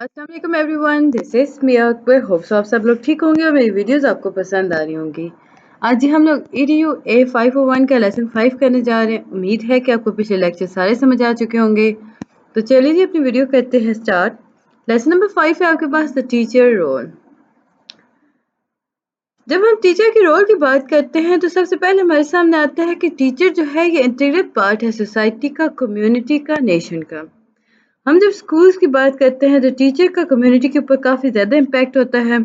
अस्सलाम वालेकुम everyone, this is Miya Akbar. Hope so आप सब लोग ठीक होंगे और मेरी वीडियोस आपको पसंद आ रही होंगी। आज जी हम लोग EDU A501 का लेसन 5 करने जा रहे हैं। उम्मीद है कि आपको पिछले लेक्चर सारे समझ आ चुके होंगे। तो चलिए जी अपनी वीडियो करते हैं स्टार्ट। लेसन नंबर 5 है आपके पास द टीचर रोल। जब हम टीचर के रोल की बात करते हैं तो सबसे पहले हमारे सामने आता है कि टीचर जो है ये इंटीग्रल पार्ट है सोसाइटी का, कम्युनिटी का, नेशन का। हम जब स्कूल्स की बात करते हैं तो टीचर का कम्युनिटी के ऊपर काफ़ी ज़्यादा इम्पैक्ट होता है।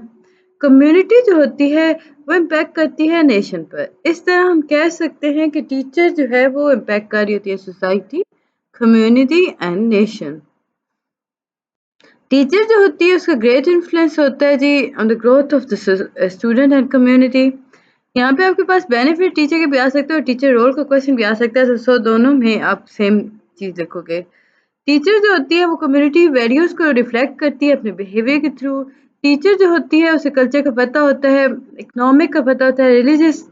कम्युनिटी जो होती है वो इम्पैक्ट करती है नेशन पर। इस तरह हम कह सकते हैं कि टीचर जो है वो इम्पैक्ट कर रही होती है society, community and nation. Teacher जो होती है उसका ग्रेट इन्फ्लुएंस होता है जी on the growth of the student and community. यहाँ पे आपके पास बेनिफिट टीचर के भी आ सकते हैं और टीचर रोल का क्वेश्चन भी आ सकता है, सो दोनों में आप सेम चीज़ लिखोगे। टीचर जो होती है वो कम्युनिटी वैल्यूज़ को रिफ्लेक्ट करती है अपने बिहेवियर के थ्रू। टीचर जो होती है उसे कल्चर का पता होता है, इकोनॉमिक का पता होता है, रिलीजियस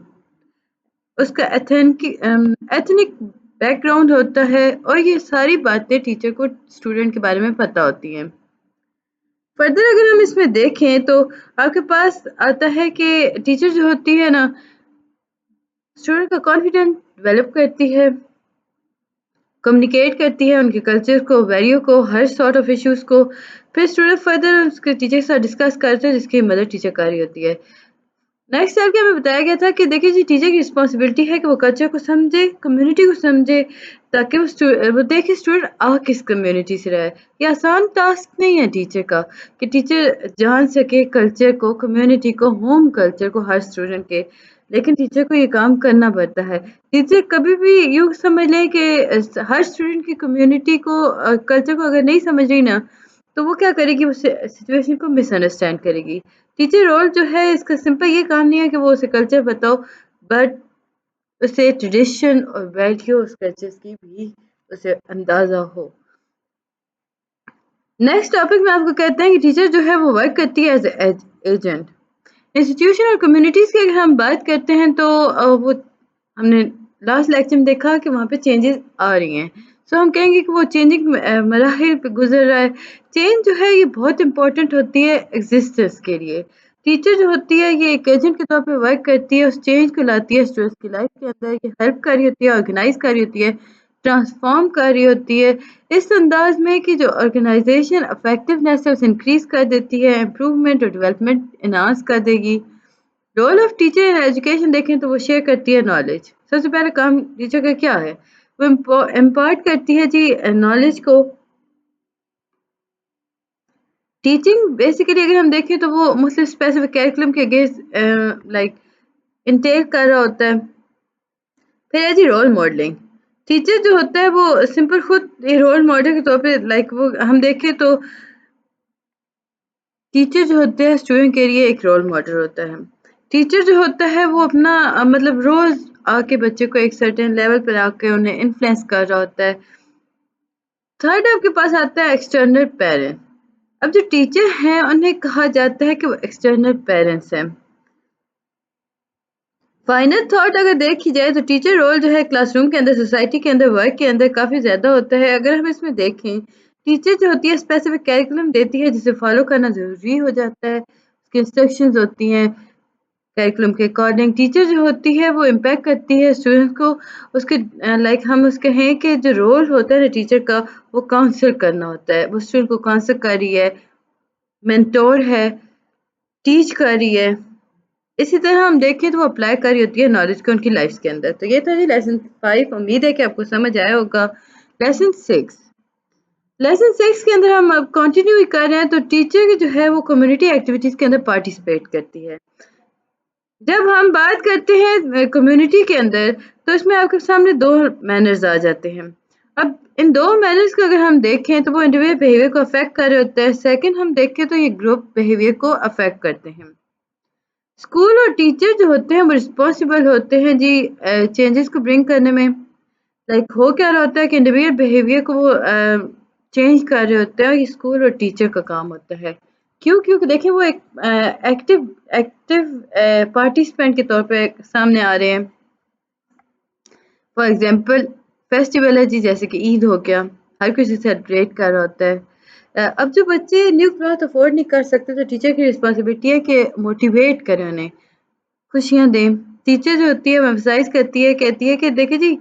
उसका एथनिक बैकग्राउंड होता है और ये सारी बातें टीचर को स्टूडेंट के बारे में पता होती हैं। फर्दर अगर हम इसमें देखें तो आपके पास आता है कि टीचर जो होती है ना स्टूडेंट का कॉन्फिडेंस डेवलप करती है, कम्युनिकेट करती है उनके कल्चर को, वैल्यू को, हर सॉर्ट ऑफ इश्यूज़ को। फिर स्टूडेंट फर्दर उसके टीचर के साथ डिस्कस करते हैं जिसकी मदर टीचर कर रही होती है। नेक्स्ट स्टेप के हमें बताया गया था कि देखिए जी टीचर की रिस्पॉन्सिबिलिटी है कि वो कल्चर को समझे, कम्युनिटी को समझे, ताकि वो देखे स्टूडेंट आ किस कम्युनिटी से रहा है। ये आसान टास्क नहीं है टीचर का कि टीचर जान सके कल्चर को, कम्युनिटी को, होम कल्चर को हर स्टूडेंट के, लेकिन टीचर को ये काम करना पड़ता है। टीचर कभी भी यूँ समझ लें कि हर स्टूडेंट की कम्युनिटी को कल्चर को अगर नहीं समझ रही ना, तो वो क्या करेगी, उस सिचुएशन को मिसअंडरस्टैंड करेगी। टीचर रोल जो है इसका सिंपल ये काम नहीं है कि वो उसे कल्चर बताओ, बट उसे ट्रेडिशन और वैल्यू उस कल्चर की भी उसे अंदाज़ा हो। नेक्स्ट टॉपिक में आपको कहते हैं कि टीचर जो है वो वर्क करती है एज एजेंट। इंस्टीट्यूशन और कम्युनिटीज़ की अगर हम बात करते हैं तो वो हमने लास्ट लेक्चर में देखा कि वहाँ पे चेंजेस आ रही हैं। सो हम कहेंगे कि वो चेंजिंग मराहिल पे गुजर रहा है। चेंज जो है ये बहुत इंपॉर्टेंट होती है एग्जिस्टेंस के लिए। टीचर जो होती है ये एक एजेंट के तौर पे वर्क करती है, उस चेंज को लाती है स्टूडेंट्स की लाइफ के अंदर, ये हेल्प कर रही होती है, ऑर्गेनाइज कर रही होती है, ट्रांसफॉर्म कर रही होती है इस अंदाज में कि जो ऑर्गेनाइजेशन इफेक्टिवनेस है उसे इंक्रीज कर देती है, इम्प्रूवमेंट और डेवलपमेंट इनहांस कर देगी। Role of teacher in education देखें तो वो शेयर करती है नॉलेज। सबसे पहला काम टीचर का क्या है, वो इम्पार्ट करती है जी नॉलेज को। टीचिंग बेसिकली अगर हम देखें तो वो मुस्लिम स्पेसिफिक कैरिकुलम के अगेंस्ट लाइक इंटेल कर रहा होता है। फिर है जी रोल मॉडलिंग। टीचर जो होता है वो सिंपल खुद रोल मॉडल के तौर पे लाइक वो हम देखें तो टीचर जो होते हैं स्टूडेंट के लिए एक रोल मॉडल होता है। टीचर जो होता है वो अपना मतलब रोज़ आके बच्चे को एक सर्टेन लेवल पर आके उन्हें इन्फ्लुएंस कर रहा होता है। थर्ड आपके पास आता है एक्सटर्नल पेरेंट। अब जो टीचर हैं उन्हें कहा जाता है कि वो एक्सटर्नल पेरेंट्स हैं। फाइनल थॉट अगर देखी जाए तो टीचर रोल जो है क्लासरूम के अंदर, सोसाइटी के अंदर, वर्क के अंदर काफ़ी ज़्यादा होता है। अगर हम इसमें देखें, टीचर जो होती है स्पेसिफिक कैरिकुलम देती है जिसे फॉलो करना ज़रूरी हो जाता है। उसकी इंस्ट्रक्शंस होती हैं कैरिकुलम के अकॉर्डिंग। टीचर जो होती है वो इम्पैक्ट करती है स्टूडेंट्स को। उसके लाइक हम उसके हैं कि जो रोल होता है ना टीचर का, वो काउंसल करना होता है। वो स्टूडेंट को काउंसल कर रही है, मेंटोर है, टीच कर रही है। इसी तरह हम देखें तो वो अप्लाई कर रही होती है नॉलेज को उनकी लाइफ के अंदर। तो ये था जी लेसन 5। उम्मीद है कि आपको समझ आया होगा। लेसन 6, लेसन 6 के अंदर हम अब कंटिन्यू कर रहे हैं। तो टीचर की जो है वो कम्युनिटी एक्टिविटीज़ के अंदर पार्टिसिपेट करती है। जब हम बात करते हैं कम्युनिटी के अंदर तो इसमें आपके सामने 2 मैनर्स आ जाते हैं। अब इन 2 मैनर्स को अगर हम देखें तो वो इंडिविजुअल बिहेवियर को अफेक्ट कर रहे होते हैं। सेकंड हम देखें तो ये ग्रुप बिहेवियर को अफेक्ट करते हैं। स्कूल और टीचर जो होते हैं वो रिस्पॉन्सिबल होते हैं जी चेंजेस को ब्रिंग करने में। लाइक हो क्या रहा होता है कि इंडिविजुअल बिहेवियर को वो चेंज कर रहे होते हैं और ये स्कूल और टीचर का काम होता है। क्यों? क्योंकि देखिए वो एक एक्टिव एक्टिव पार्टिसिपेंट के तौर पे सामने आ रहे हैं। फॉर एग्जांपल फेस्टिवल है जी, जैसे कि ईद हो गया, हर कोई इसे सेलिब्रेट कर रहा होता है। اب جو بچے نیو کلاتھ افورڈ نہیں کر سکتے تو ٹیچر کی رسپانسبلٹی ہے کہ موٹیویٹ کریں انہیں، خوشیاں دیں۔ ٹیچر جو ہوتی ہے وہ ایمفسائز کرتی ہے، کہتی ہے کہ دیکھیں جی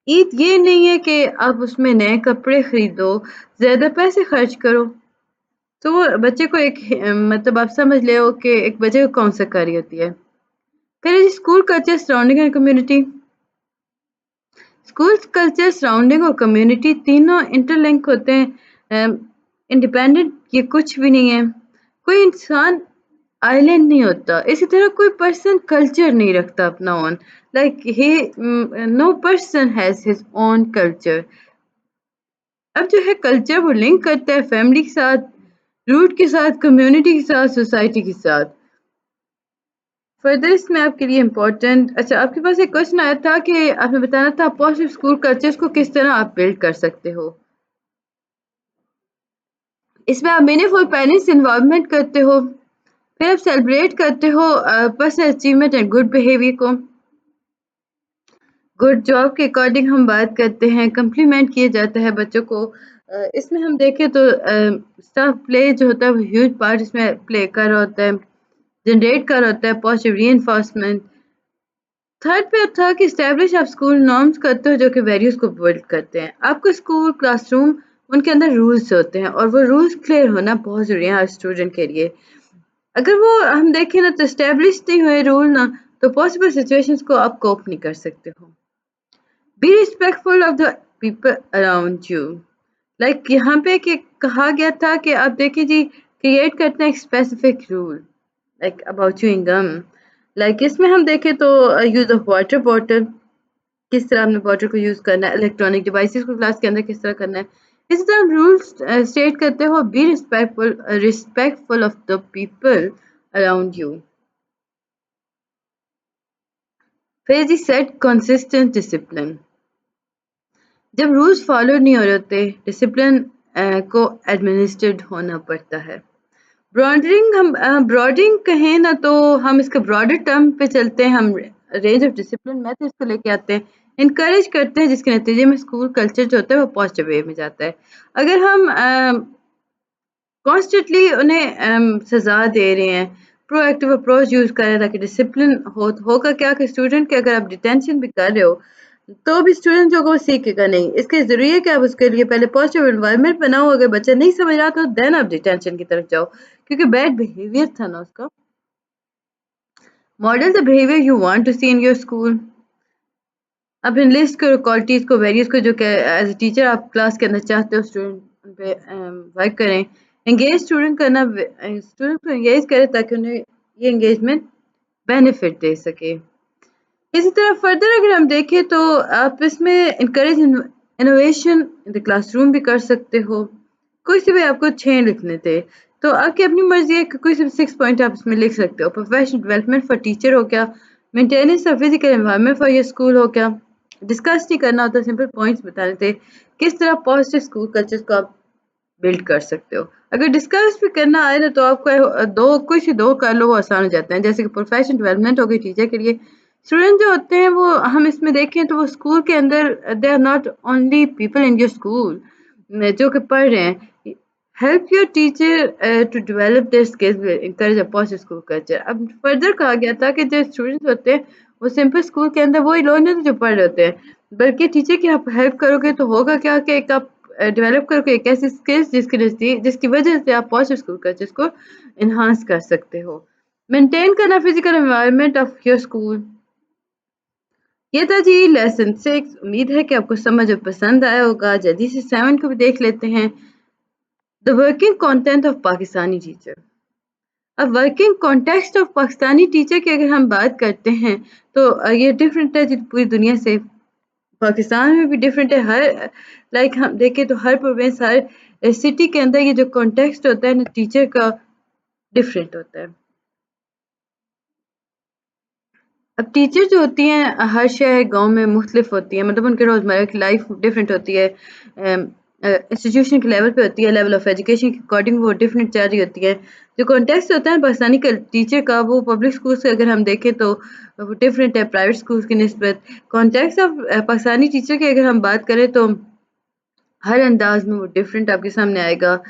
عید یہ نہیں ہے کہ آپ اس میں نئے کپڑے خریدو، زیادہ پیسے خرچ کرو۔ تو وہ بچے کو ایک مطلب آپ سمجھ لے ہو کہ ایک بچے کو کون سا کاری ہوتی ہے۔ پھر جی school culture surrounding and community, school culture surrounding اور کمیونٹی تینوں انٹر لنک ہوتے ہیں، انڈیپینڈنٹ یہ کچھ بھی نہیں ہے۔ کوئی انسان آئیلینڈ نہیں ہوتا، اسی طرح کوئی پرسن کلچر نہیں رکھتا اپنا اون، لائک ہی no person has his own culture. اب جو ہے کلچر وہ لنک کرتا ہے فیملی کے ساتھ، روٹ کے ساتھ، کمیونٹی کے ساتھ، سوسائٹی کے ساتھ۔ فردر اس میں آپ کے لیے امپورٹنٹ، اچھا آپ کے پاس ایک کوشچن آیا تھا کہ آپ نے بتانا تھا پازیٹیو اسکول کلچرز کو کس طرح آپ بلڈ کر سکتے ہو۔ اس میں آپ میننگفل پیرنٹس انوالومنٹ کرتے ہو، پھر آپ سیلیبریٹ کرتے ہو personal achievement and good behaviour کو، گڈ جاب کے اکارڈنگ ہم بات کرتے ہیں، کمپلیمنٹ کیا جاتا ہے بچوں کو۔ اس میں ہم دیکھیں تو اسٹاف پلے جو ہوتا ہے وہ ہیوج پارٹ اس میں پلے کر رہا ہوتا ہے، جنریٹ کر رہا ہوتا ہے پازیٹیو ری انفورسمنٹ۔ تھرڈ پہ تھا کہ اسٹیبلش آپ اسکول نارمس کرتے ہو جو کہ ویلیوز کو بلڈ کرتے ہیں۔ آپ کو اسکول کلاس روم ان کے اندر رولس ہوتے ہیں اور وہ رولس کلیئر ہونا بہت ضروری ہے ہر اسٹوڈنٹ کے لیے۔ اگر وہ ہم دیکھیں نا تو اسٹیبلش نہیں ہوئے رول نا تو پاسبل سچویشنز کو آپ کوپ نہیں کر سکتے ہو۔ Be respectful of the people around you, like یہاں پہ کہ کہا گیا تھا کہ آپ دیکھیں جی کریٹ کرتے ہیں ایک specific role like about chewing gum, like اس میں ہم دیکھیں تو یوز آف واٹر بوٹل، کس طرح ہم نے واٹر کو یوز کرنا ہے، الیکٹرانک ڈیوائسز کو کلاس کے اندر کس طرح کرنا ہے۔ اسی طرح ہم رولس اسٹیٹ کرتے ہو be respectful of the people around you. پھر جی سیٹ کنسسٹنٹ ڈسپلن، جب رولز فالو نہیں ہو رہے ہوتے ڈسپلن کو ایڈمنسٹرڈ ہونا پڑتا ہے۔ براڈنگ کہیں نا تو ہم اس کے براڈر ٹرم پہ چلتے ہیں، ہم رینج آف ڈسپلن میتھڈز کو لے کے آتے ہیں، انکریج کرتے ہیں جس کے نتیجے میں اسکول کلچر جو ہوتا ہے وہ پازیٹیو وے میں جاتا ہے۔ اگر ہم کانسٹنٹلی انہیں سزا دے رہے ہیں، پرو ایکٹیو اپروچ یوز کر رہے ہیں تاکہ ڈسپلن ہوگا کیا کہ اسٹوڈنٹ کے اگر آپ ڈیٹینشن بھی کر رہے ہو تو بھی اسٹوڈنٹ جو وہ سیکھے گا نہیں، اس کے ضروری ہے کہ آپ اس کے لیے پہلے پازیٹیو انوائرمنٹ بناؤ، اگر بچہ نہیں سمجھ رہا تو دین آپ ڈیٹینشن کی طرف جاؤ کیونکہ بیڈ بیہیویئر تھا نا اس کا۔ Model the behaviour you want to see in your school, اب ان لسٹ کرو کوالٹیز کو، ویلیوز کو جو کہ ایز اے ٹیچر آپ کلاس کے اندر چاہتے ہو اسٹوڈنٹ پہ ورک کریں۔ انگیج اسٹوڈنٹ کرنا، اسٹوڈنٹ کو انگیج کرے تاکہ انہیں یہ انگیجمنٹ بینیفٹ دے سکے۔ اسی طرح فردر اگر ہم دیکھیں تو آپ اس میں encourage innovation in the class room بھی کر سکتے ہو۔ کوئی سے بھی آپ کو 6 لکھنے تھے تو آپ کی اپنی مرضی ہے کہ کوئی سے بھی 6 پوائنٹ آپ اس میں لکھ سکتے ہو۔ پروفیشنل ڈیولپمنٹ فار ٹیچر ہو گیا، maintenance of physical environment for your school ہو گیا، ڈسکس نہیں کرنا ہوتا، سمپل پوائنٹس بتانے تھے کس طرح پازیٹیو اسکول کلچر کو آپ بلڈ کر سکتے ہو۔ اگر ڈسکس بھی کرنا آئے نا تو آپ کو کوئی سے 2 کر لو وہ آسان ہو جاتے ہیں، جیسے کہ پروفیشنل ڈیولپمنٹ ہو گئی ٹیچر کے لیے۔ اسٹوڈنٹ جو ہوتے ہیں وہ ہم اس میں دیکھیں تو وہ اسکول کے اندر they are not only people in your school جو کہ پڑھ رہے ہیں، help your teacher to develop their skills, encourage a positive school culture. اب فردر کہا گیا تھا کہ جو اسٹوڈنٹس ہوتے ہیں وہ سمپل اسکول کے اندر وہی لوگ نہیں ہوتے جو پڑھ رہے ہوتے ہیں، بلکہ ٹیچر کی آپ ہیلپ کرو گے تو ہوگا کیا کہ ایک آپ ڈیولپ کرو گے ایک ایسی اسکلز جس کی وجہ سے آپ پازیٹیو اسکول کلچر کو انہانس کر سکتے ہو۔ مینٹین کرنا physical environment of your school, یہ تھا جی لیسن 6۔ امید ہے کہ آپ کو سمجھ اور پسند آیا ہوگا۔ جلدی سے 7 کو بھی دیکھ لیتے ہیں، the working content of Pakistani teacher. اب working context of Pakistani teacher کی اگر ہم بات کرتے ہیں تو یہ ڈفرینٹ ہے جی پوری دنیا سے، پاکستان میں بھی ڈفرینٹ ہے، ہر لائک ہم دیکھیں تو ہر پروونس ہر سٹی کے اندر یہ جو کانٹیکسٹ ہوتا ہے نا ٹیچر کا ڈفرینٹ ہوتا ہے۔ اب ٹیچر جو ہوتی ہیں ہر شہر گاؤں میں مختلف ہوتی ہیں، مطلب ان کے روزمرہ کی لائف ڈفرینٹ ہوتی ہے، انسٹیٹیوشن کے لیول پہ ہوتی ہے، لیول آف ایجوکیشن کے اکارڈنگ وہ ڈفرینٹ چل رہی ہوتی ہے۔ جو کانٹیکسٹ ہوتا ہے پاکستانی ٹیچر کا وہ پبلک اسکول سے اگر ہم دیکھیں تو وہ ڈفرینٹ ہے پرائیویٹ اسکول کی نسبت۔ کانٹیکسٹ آف پاکستانی ٹیچر کی اگر ہم بات کریں تو हर अंदाज में वो डिफरेंट आपके सामने आएगा।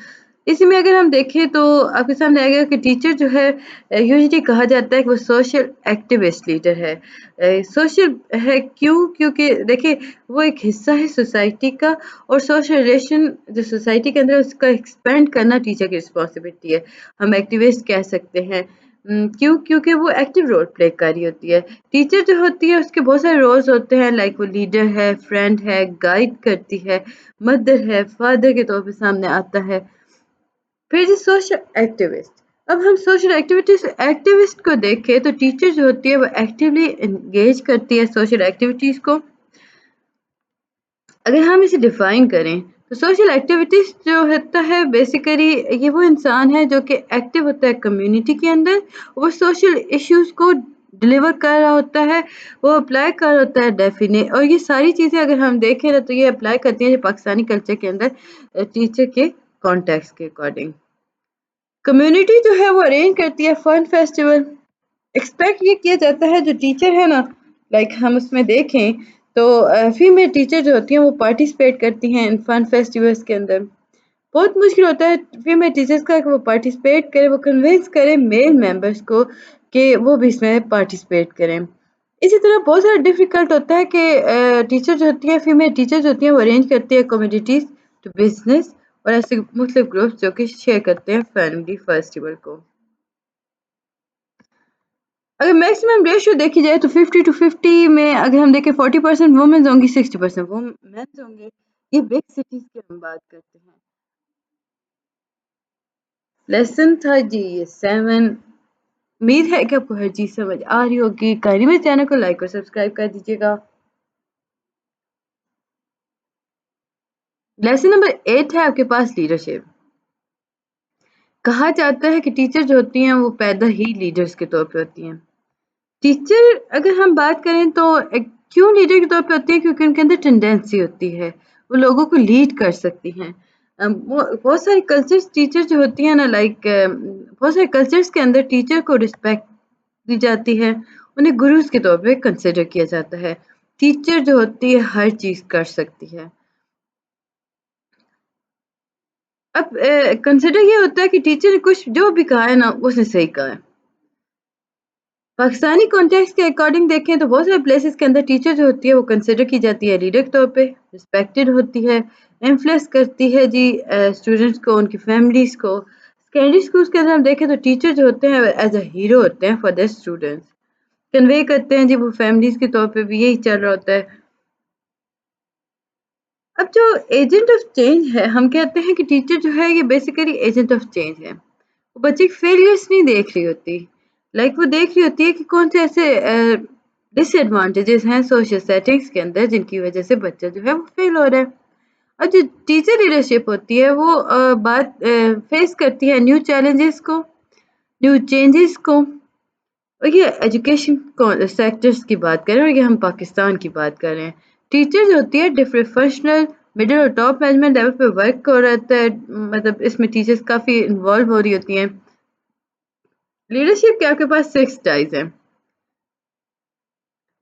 इसी में अगर हम देखें तो आपके सामने आएगा कि टीचर जो है यूजुअली कहा जाता है कि वो सोशल एक्टिविस्ट लीडर है। सोशल है क्यों? क्योंकि देखिए वो एक हिस्सा है सोसाइटी का और सोशल रिलेशन जो सोसाइटी के अंदर है उसका एक्सपेंड करना टीचर की रिस्पॉन्सिबिलिटी है। हम एक्टिविस्ट कह सकते हैं। क्यों? क्योंकि वो एक्टिव रोल प्ले कर रही होती है। टीचर जो होती है उसके बहुत सारे रोल्स होते हैं लाइक वो लीडर है, फ्रेंड है, गाइड करती है, मदर है, फादर के तौर पे सामने आता है। फिर जी सोशल एक्टिविस्ट। अब हम सोशल एक्टिविटीज एक्टिविस्ट को देखें तो टीचर जो होती है वो एक्टिवली एंगेज करती है सोशल एक्टिविटीज को। अगर हम इसे डिफाइन करें तो सोशल एक्टिविटीज जो होता है बेसिकली ये वो इंसान है जो कि एक्टिव होता है कम्युनिटी के अंदर, वो सोशल इश्यूज को डिलीवर कर रहा होता है, वो अप्लाई कर रहा होता है डेफिनेट, और ये सारी चीज़ें अगर हम देखें ना तो ये अप्लाई करती हैं जो पाकिस्तानी कल्चर के अंदर टीचर के कॉन्टेक्स्ट के अकॉर्डिंग। कम्युनिटी जो है वो अरेंज करती है फन फेस्टिवल। एक्सपेक्ट ये किया जाता है जो टीचर है ना, लाइक हम उसमें देखें तो फीमेल टीचर जो होती हैं वो पार्टिसिपेट करती हैं इन फन फेस्टिवल्स के अंदर। बहुत मुश्किल होता है फीमेल टीचर्स का कि वो पार्टिसिपेट करें, वो कन्विंस करें मेल मेंबर्स को कि वो भी इसमें पार्टिसिपेट करें। इसी तरह बहुत सारा डिफिकल्ट होता है कि टीचर जो होती है फीमेल टीचर जो होती हैं वो अरेंज करती है कम्युनिटीज टू बिजनेस और ऐसे मुख्तलिफ ग्रुप्स जो कि शेयर करते हैं फैमिली फेस्टिवल को। अगर मैक्सिमम रेशियो देखी जाए तो 50-50 में अगर हम देखें 40% वुमेन्स होंगी, 60% वो मेंस होंगे। ये बिग सिटीज की हम बात करते हैं। लेसन था जी ये 7। उम्मीद है कि आपको हर चीज समझ आ रही होगी। कहानी में चैनल को लाइक और सब्सक्राइब कर दीजिएगा। लेसन नंबर 8 है आपके पास लीडरशिप। कहा जाता है कि टीचर जो होती हैं वो पैदा ही लीडर्स के तौर पे होती हैं। टीचर अगर हम बात करें तो क्यों लीडर के तौर पे होती है? क्योंकि उनके अंदर टेंडेंसी होती है, वो लोगों को लीड कर सकती हैं। वो बहुत सारे कल्चर्स टीचर जो होती हैं ना लाइक बहुत सारे कल्चर्स के अंदर टीचर को रिस्पेक्ट दी जाती है, उन्हें गुरुज के तौर पे कंसिडर किया जाता है। टीचर जो होती है हर चीज़ कर सकती है। अब कंसिडर ये होता है कि टीचर ने कुछ जो भी कहा है ना उसने सही कहा है। पाकिस्तानी कॉन्टेक्स्ट के अकॉर्डिंग देखें तो बहुत सारे प्लेसेस के अंदर टीचर जो होती है वो कंसिडर की जाती है लीडर के तौर पे, रिस्पेक्टेड होती है, इन्फ्लुएंस करती है जी स्टूडेंट्स को, उनकी फैमिलीज को। सेकेंडरी स्कूल्स के अंदर हम देखें तो टीचर जो होते हैं एज अ हीरो होते हैं फॉर द स्टूडेंट्स, कन्वे करते हैं जी वो फैमिलीज के तौर पे भी यही चल रहा होता है। अब जो एजेंट ऑफ चेंज है, हम कहते हैं कि टीचर जो है ये बेसिकली एजेंट ऑफ चेंज है। वो बच्चे की फेलियर्स नहीं देख रही होती, लाइक वो देख रही होती है कि कौन से ऐसे डिसएडवांटेजेस हैं सोशल सेटिंग्स के अंदर जिनकी वजह से बच्चा जो है वो फेल हो रहा है। और जो टीचर लीडरशिप होती है वो बात फेस करती है न्यू चैलेंजेस को, न्यू चेंजेस को। और ये एजुकेशन सेक्टर्स की बात करें और ये हम पाकिस्तान की बात कर रहे हैं। टीचर जो होती है डिफरेंट प्रोफेशनल मिडिल और टॉप मैनेजमेंट लेवल पे वर्क हो रहता है, मतलब इसमें टीचर्स काफ़ी इन्वॉल्व हो रही होती हैं। लीडरशिप के आपके पास 6 टाइप्स हैं।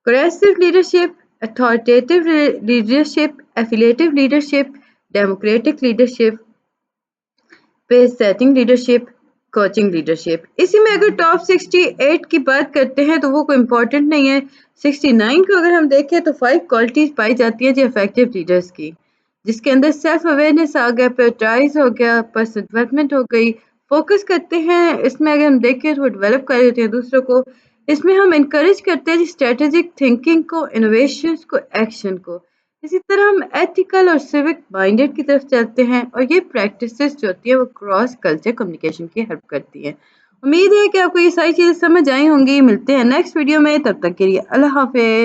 Coercive leadership, authoritative leadership, affiliative leadership, democratic leadership, pace setting leadership, coaching leadership. इसी में अगर टॉप 68 की बात करते हैं तो वो कोई इंपॉर्टेंट नहीं है। 69 को अगर हम देखें तो 5 क्वालिटीज पाई जाती है जो इफेक्टिव लीडर्स की, जिसके अंदर सेल्फ अवेयरनेस आ गया, प्रायोरिटाइज हो गया, पर्सनल डेवलपमेंट हो गई, फोकस करते हैं। इसमें अगर हम देखें तो वो डेवलप कर देते हैं दूसरों को। इसमें हम इनकरेज करते हैं स्ट्रेटेजिक थिंकिंग को, इनोवेशंस को, एक्शन को। इसी तरह हम एथिकल और सिविक माइंडेड की तरफ चलते हैं और ये प्रैक्टिसेस जो होती है वो क्रॉस कल्चर कम्युनिकेशन की हेल्प करती है। उम्मीद है कि आपको ये सारी चीज़ें समझ आई होंगी। मिलते हैं नेक्स्ट वीडियो में, तब तक के लिए अल्लाह हाफिज।